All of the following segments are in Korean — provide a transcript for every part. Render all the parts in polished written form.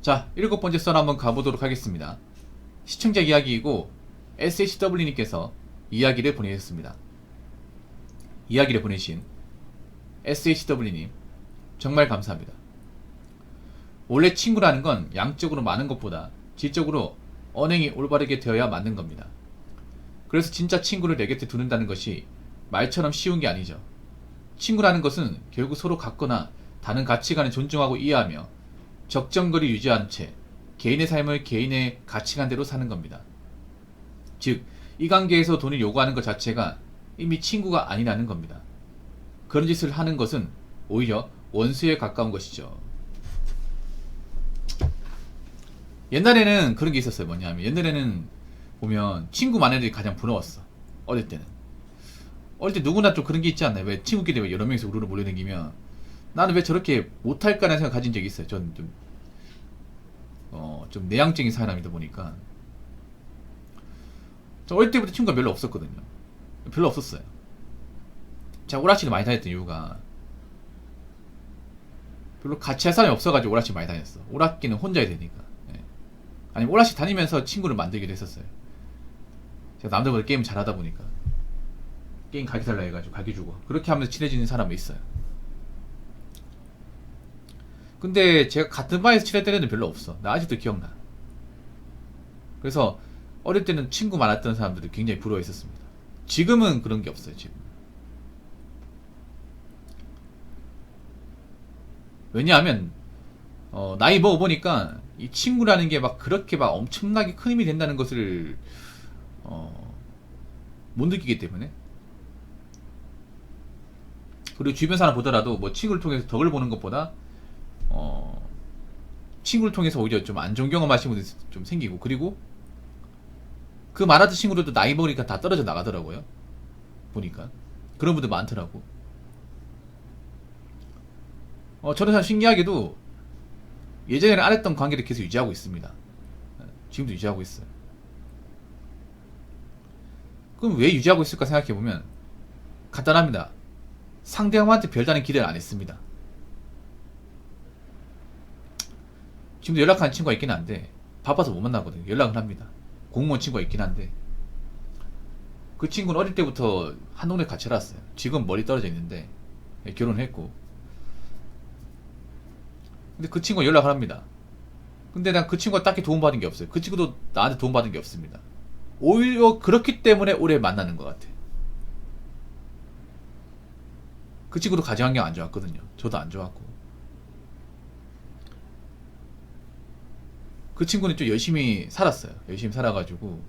자, 7번째 썰 한번 가보도록 하겠습니다. 시청자 이야기이고 SHW님께서 이야기를 보내셨습니다. 이야기를 보내신 SHW님 정말 감사합니다. 원래 친구라는 건 양적으로 많은 것보다 질적으로 언행이 올바르게 되어야 맞는 겁니다. 그래서 진짜 친구를 내 곁에 두는다는 것이 말처럼 쉬운 게 아니죠. 친구라는 것은 결국 서로 같거나 다른 가치관을 존중하고 이해하며 적정거리 유지한 채 개인의 삶을 개인의 가치관대로 사는 겁니다. 즉, 이 관계에서 돈을 요구하는 것 자체가 이미 친구가 아니라는 겁니다. 그런 짓을 하는 것은 오히려 원수에 가까운 것이죠. 옛날에는 그런 게 있었어요. 뭐냐면 옛날에는 보면 친구 많은 애들이 가장 부러웠어. 어릴 때는. 어릴 때 누구나 좀 그런 게 있지 않나요? 왜 친구끼리 왜 여러 명이서 우르르 몰려다니면 나는 왜 저렇게 못할까라는 생각 가진 적이 있어요. 저는 좀 내향적인 사람이다 보니까. 저 어릴 때부터 친구가 별로 없었거든요. 별로 없었어요. 제가 오락실을 많이 다녔던 이유가 별로 같이 할 사람이 없어가지고 오락실 많이 다녔어. 오락기는 혼자 해야 되니까. 예. 아니면 오락실 다니면서 친구를 만들기도 했었어요. 제가 남들보다 게임 잘하다 보니까 게임 가기 달라 해가지고 가기 주고 그렇게 하면서 친해지는 사람이 있어요. 근데 제가 같은 반에서 친했던 애는 별로 없어. 나 아직도 기억나. 그래서 어릴 때는 친구 많았던 사람들이 굉장히 부러워했었습니다. 지금은 그런 게 없어요. 지금. 왜냐하면 나이 먹어보니까 이 친구라는 게 막 그렇게 막 엄청나게 큰 힘이 된다는 것을 못 느끼기 때문에. 그리고 주변 사람 보더라도 뭐 친구를 통해서 덕을 보는 것보다 친구를 통해서 오히려 좀 안 좋은 경험하시는 분들이 좀 생기고, 그리고 그 많았던 친구들도 나이 먹으니까 다 떨어져 나가더라고요. 보니까 그런 분들 많더라고. 저는 참 신기하게도 예전에는 안 했던 관계를 계속 유지하고 있습니다. 지금도 유지하고 있어요. 그럼 왜 유지하고 있을까 생각해보면 간단합니다. 상대방한테 별다른 기대를 안 했습니다. 지금도 연락하는 친구가 있긴 한데 바빠서 못 만나거든요. 연락을 합니다. 공무원 친구가 있긴 한데 그 친구는 어릴 때부터 한 동네 같이 살았어요. 지금 멀리 떨어져 있는데 결혼했고. 근데 그 친구가 연락을 합니다. 근데 난 그 친구가 딱히 도움받은 게 없어요. 그 친구도 나한테 도움받은 게 없습니다. 오히려 그렇기 때문에 오래 만나는 것 같아. 그 친구도 가정환경 안 좋았거든요. 저도 안 좋았고. 그 친구는 좀 열심히 살았어요. 열심히 살아가지고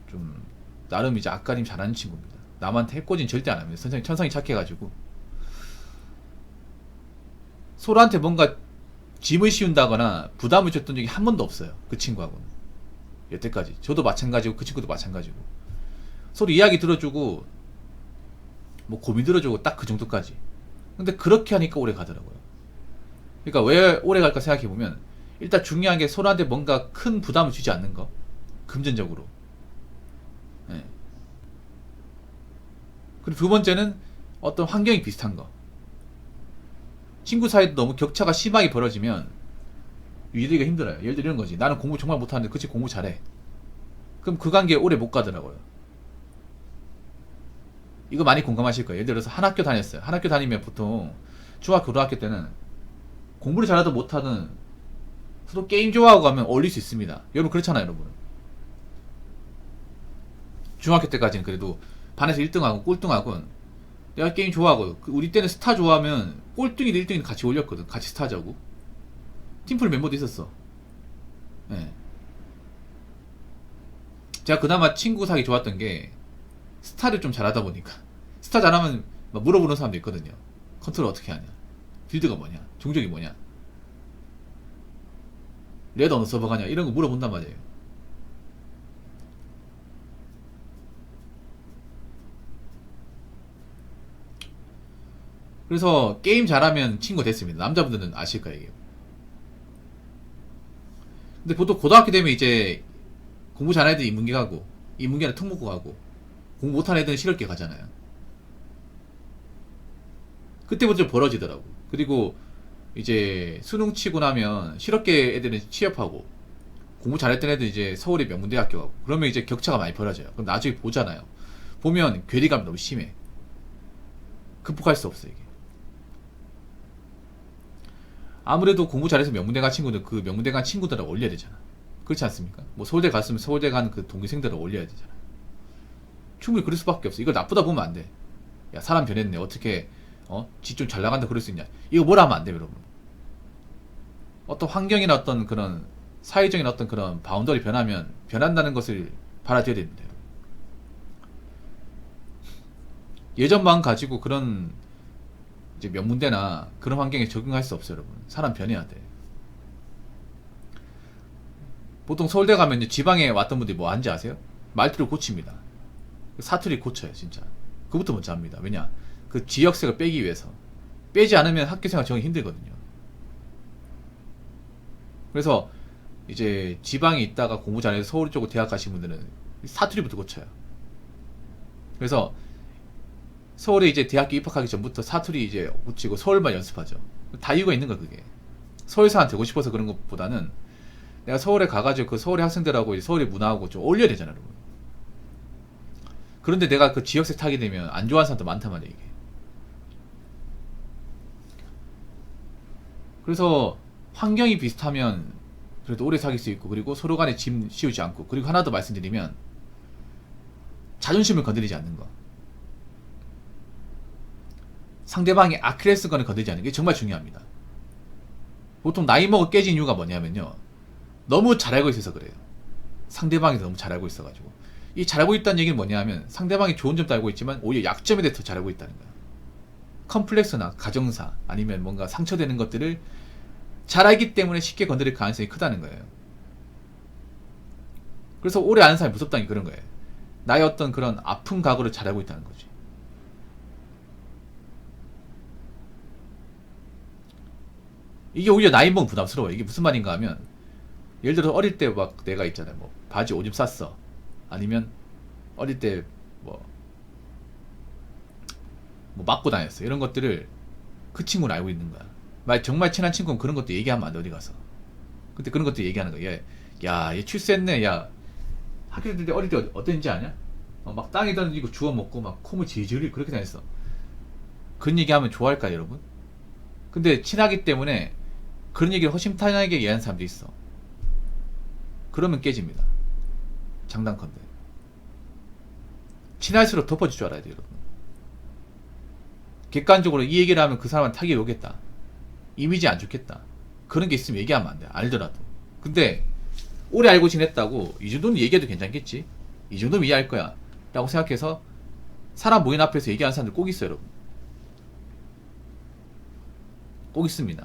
좀 나름 이제 앞가림 잘하는 친구입니다. 남한테 해코지는 절대 안 합니다. 천성이 착해가지고 서로한테 뭔가 짐을 씌운다거나 부담을 줬던 적이 한 번도 없어요. 그 친구하고는 여태까지. 저도 마찬가지고 그 친구도 마찬가지고 서로 이야기 들어주고 뭐 고민 들어주고 딱 그 정도까지. 근데 그렇게 하니까 오래 가더라고요. 그러니까 왜 오래 갈까 생각해보면 일단 중요한 게 서로한테 뭔가 큰 부담을 주지 않는 거. 금전적으로. 네. 그리고 두 번째는 어떤 환경이 비슷한 거. 친구 사이도 너무 격차가 심하게 벌어지면 유지되기가 힘들어요. 예를 들어 이런 거지. 나는 공부 정말 못하는데 그 친구 공부 잘해. 그럼 그 관계에 오래 못 가더라고요. 이거 많이 공감하실 거예요. 예를 들어서 한 학교 다녔어요. 한 학교 다니면 보통 중학교, 고등학교 때는 공부를 잘하든 못하든 서로 게임 좋아하고 가면 어울릴 수 있습니다. 여러분 그렇잖아요, 여러분. 중학교 때까지는 그래도 반에서 1등하고 꼴등하고 내가 게임 좋아하고 우리 때는 스타 좋아하면 꼴등이든 1등이든 같이 올렸거든. 같이 스타자고. 팀플 멤버도 있었어. 네. 제가 그나마 친구 사기 좋았던 게 스타를 좀 잘하다 보니까 스타 잘하면 막 물어보는 사람도 있거든요. 컨트롤 어떻게 하냐, 빌드가 뭐냐, 종족이 뭐냐, 레드 어느 서버 가냐, 이런 거 물어본단 말이에요. 그래서 게임 잘하면 친구 됐습니다. 남자분들은 아실 거예요. 근데 보통 고등학교 되면 이제 공부 잘하는 애들 인문계 가고 인문계는 특목고 가고 공부 못하는 애들은 실업계 가잖아요. 그때부터 좀 벌어지더라고. 그리고 이제 수능 치고 나면 실업계 애들은 취업하고 공부 잘했던 애들 이제 서울의 명문대학교 가고 그러면 이제 격차가 많이 벌어져요. 그럼 나중에 보잖아요. 보면 괴리감이 너무 심해. 극복할 수 없어 이게. 아무래도 공부 잘해서 명문대 간 친구들 그 명문대 간 친구들을 올려야 되잖아. 그렇지 않습니까? 뭐 서울대 갔으면 서울대 간 그 동기생들을 올려야 되잖아. 충분히 그럴 수밖에 없어. 이걸 나쁘다 보면 안 돼. 야 사람 변했네. 어떻게 지 좀 잘 나간다 그럴 수 있냐. 이거 뭐라 하면 안 돼 여러분. 어떤 환경이나 어떤 그런 사회적인 어떤 그런 바운더리 변하면 변한다는 것을 받아들여야 됩니다. 예전 마음 가지고 그런 이제 명문대나 그런 환경에 적응할 수 없어요 여러분. 사람 변해야 돼. 보통 서울대 가면 이제 지방에 왔던 분들이 뭐 하는지 아세요? 말투를 고칩니다. 사투리 고쳐요 진짜. 그것부터 먼저 합니다. 왜냐? 그 지역색을 빼기 위해서. 빼지 않으면 학교생활 적응이 힘들거든요. 그래서 이제 지방에 있다가 공부 잘해서 서울 쪽으로 대학 가신 분들은 사투리부터 고쳐요. 그래서 서울에 이제 대학교 입학하기 전부터 사투리 이제 고치고 서울만 연습하죠. 다 이유가 있는 거야 그게. 서울 사람 되고 싶어서 그런 것보다는 내가 서울에 가가지고 그 서울의 학생들하고 서울의 문화하고 좀 어울려야 되잖아 여러분. 그런데 내가 그 지역색 타게 되면 안 좋아하는 사람도 많단 말이야 이게. 그래서 환경이 비슷하면 그래도 오래 사귈 수 있고, 그리고 서로 간에 짐 씌우지 않고, 그리고 하나 더 말씀드리면 자존심을 건드리지 않는 거. 상대방의 아킬레스건을 건드리지 않는 게 정말 중요합니다. 보통 나이 먹어 깨진 이유가 뭐냐면요, 너무 잘 알고 있어서 그래요. 상대방이 너무 잘 알고 있어가지고. 이 잘 알고 있다는 얘기는 뭐냐면 상대방이 좋은 점도 알고 있지만 오히려 약점에 대해 더 잘 알고 있다는 거야. 컴플렉스나 가정사 아니면 뭔가 상처되는 것들을 잘 알기 때문에 쉽게 건드릴 가능성이 크다는 거예요. 그래서 오래 아는 사람이 무섭다는 게 그런 거예요. 나의 어떤 그런 아픈 과거를 잘 알고 있다는 거지. 이게 오히려 나이 먹으면 부담스러워요. 이게 무슨 말인가 하면, 예를 들어 어릴 때 막 내가 있잖아요, 뭐 바지 오줌 쌌어, 아니면 어릴 때 뭐 맞고 다녔어, 이런 것들을 그 친구는 알고 있는 거야. 만약 정말 친한 친구는 그런 것도 얘기하면 안 돼. 어디 가서 그때 그런 것도 얘기하는 거야. 야얘 출세했네. 야 학교 다닐 때 어릴 때 어땠는지 아냐? 막 땅에 던지고 주워 먹고 막 콧물 질질 흘리고 그렇게 다녔어. 그런 얘기하면 좋아할까 여러분? 근데 친하기 때문에 그런 얘기를 허심탄회하게 얘기하는 사람도 있어. 그러면 깨집니다. 장단컨대. 친할수록 덮어줄 줄 알아야 돼요 여러분. 객관적으로 이 얘기를 하면 그 사람한테 타격이 오겠다, 이미지 안 좋겠다, 그런 게 있으면 얘기하면 안 돼. 알더라도. 근데 오래 알고 지냈다고 이 정도는 얘기해도 괜찮겠지, 이 정도면 이해할 거야 라고 생각해서 사람 모인 앞에서 얘기하는 사람들 꼭 있어요 여러분. 꼭 있습니다.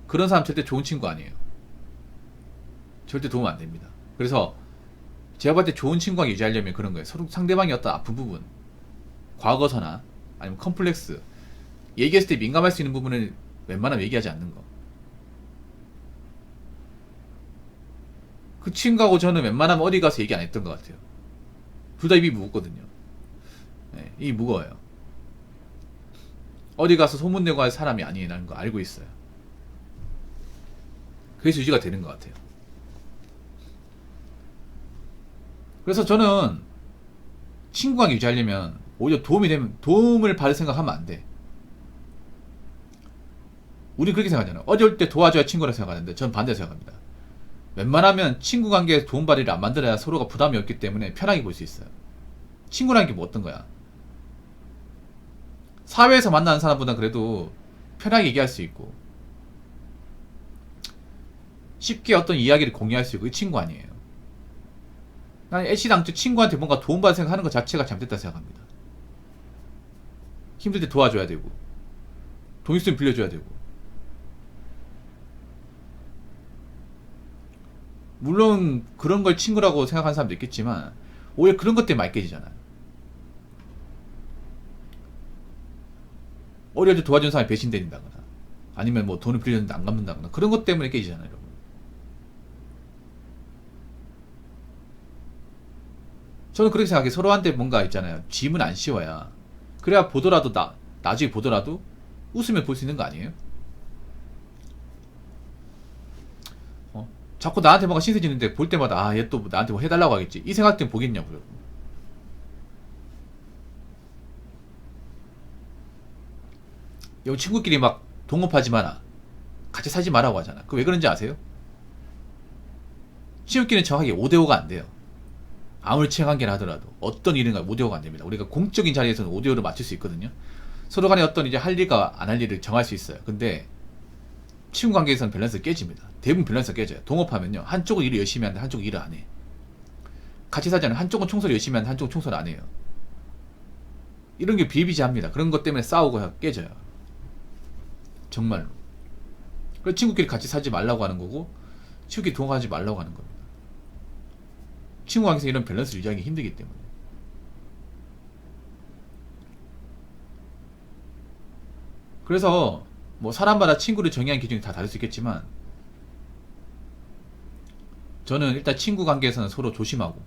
그런 사람 절대 좋은 친구 아니에요. 절대 도움 안 됩니다. 그래서 제가 볼 때 좋은 친구가 유지하려면 그런 거예요. 서로 상대방이 어떤 아픈 부분, 과거서나 아니면 컴플렉스, 얘기했을 때 민감할 수 있는 부분을 웬만하면 얘기하지 않는 거. 그 친구하고 저는 웬만하면 어디 가서 얘기 안 했던 것 같아요. 둘 다 입이 무겁거든요. 네, 입이 무거워요. 어디 가서 소문내고 할 사람이 아니라는 거 알고 있어요. 그래서 유지가 되는 것 같아요. 그래서 저는 친구관계 유지하려면 오히려 도움을 받을 생각하면 안 돼. 우리 그렇게 생각하잖아요. 어려울 때 도와줘야 친구라 생각하는데 전 반대로 생각합니다. 웬만하면 친구 관계에 도움받이를 안 만들어야 서로가 부담이 없기 때문에 편하게 볼 수 있어요. 친구라는 게 뭐 어떤 거야? 사회에서 만나는 사람보다 그래도 편하게 얘기할 수 있고 쉽게 어떤 이야기를 공유할 수 있고, 이 친구 아니에요. 난 애시당초 친구한테 뭔가 도움받을 생각하는 것 자체가 잘못됐다 생각합니다. 힘들 때 도와줘야 되고 돈 있으면 빌려줘야 되고. 물론 그런 걸 친구라고 생각하는 사람도 있겠지만 오히려 그런 것 때문에 많이 깨지잖아요. 어려울 때 도와준 사람이 배신된다거나 아니면 뭐 돈을 빌려줬는데 안 갚는다거나 그런 것 때문에 깨지잖아요 여러분. 저는 그렇게 생각해요. 서로한테 뭔가 있잖아요, 짐은 안 씌워야, 그래야 보더라도 나중에 보더라도 웃으며 볼 수 있는 거 아니에요? 자꾸 나한테 뭔가 신세 지는데 볼 때마다 아, 얘 또 나한테 뭐 해달라고 하겠지. 이 생각 때문에 보겠냐고요. 여기 친구끼리 막 동업하지 마라. 같이 살지 말라고 하잖아. 그 왜 그런지 아세요? 친구끼리는 정확하게 5대5가 안 돼요. 아무리 친관계를 하더라도 어떤 일인가 5대5가 안 됩니다. 우리가 공적인 자리에서는 5대5를 맞출 수 있거든요. 서로 간에 어떤 이제 할 일과 안 할 일을 정할 수 있어요. 근데 친구 관계에서는 밸런스가 깨집니다. 대부분 밸런스가 깨져요. 동업하면요. 한쪽은 일을 열심히 하는데 한쪽은 일을 안 해. 같이 살자는 한쪽은 청소를 열심히 하는데 한쪽은 청소를 안 해요. 이런 게 비일비재합니다. 그런 것 때문에 싸우고 깨져요. 정말로. 그래서 친구끼리 같이 살지 말라고 하는 거고 친구끼리 동업하지 말라고 하는 겁니다. 친구 관계에서 이런 밸런스를 유지하기 힘들기 때문에. 그래서 뭐 사람마다 친구를 정의하는 기준이 다 다를 수 있겠지만 저는 일단 친구 관계에서는 서로 조심하고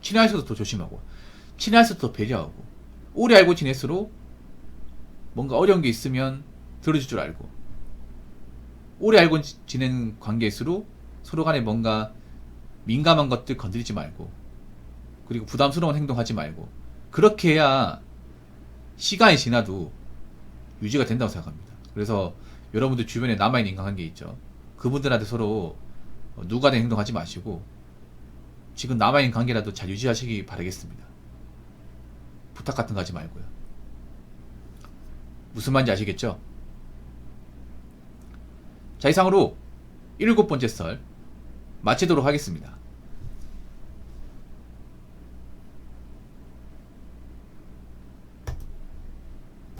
친할수록 더 조심하고 친할수록 더 배려하고 오래 알고 지낼수록 뭔가 어려운 게 있으면 들어줄 줄 알고 오래 알고 지낸 관계일수록 서로 간에 뭔가 민감한 것들 건드리지 말고 그리고 부담스러운 행동하지 말고 그렇게 해야 시간이 지나도 유지가 된다고 생각합니다. 그래서 여러분들 주변에 남아있는 인간관계 있죠. 그분들한테 서로 누가 된 행동하지 마시고 지금 남아있는 관계라도 잘 유지하시기 바라겠습니다. 부탁 같은 거 하지 말고요. 무슨 말인지 아시겠죠? 자, 이상으로 7번째 썰 마치도록 하겠습니다.